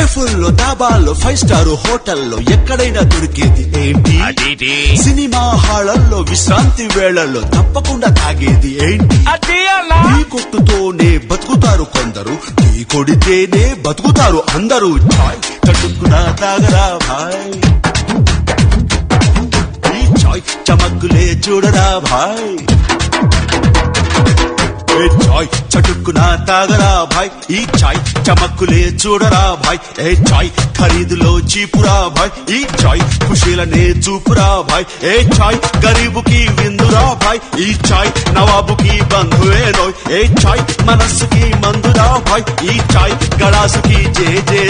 కేఫుల్లో దాబాల్లో 5 star హోటల్లో ఎక్కడైనా దొరికేది ఏంటి? సినిమా హాళ్లలో విశ్రాంతి వేళల్లో తప్పకుండా తాగేది ఏంటి? టీ కొట్టుతోనే బతుకుతారు కొందరు, టీ కొడితేనే బతుకుతారు అందరూ. చాయ్ చటుక్కున తాగరా భాయ్, ఈ చాయ్ చమక్కులే చూడరా భాయ్. చాయ్ చటుక్కున తాగరా భాయ్, ఈ చాయ్ చమక్కులే చూడరా భాయ్. ఏ చాయ్ ఖరీదులో చీపురా భాయ్, ఈ చాయ్ ఖుషీలనే చూపురా భాయ్. ఏ చాయ్ గరీబుకి విందురా భాయ్, ఈ చాయ్ నవాబుకి బంధువేనోయ్. ఏ చాయ్ మనస్సుకి మందురా భాయ్, ఈ చాయ్ గళాసుకి జే జే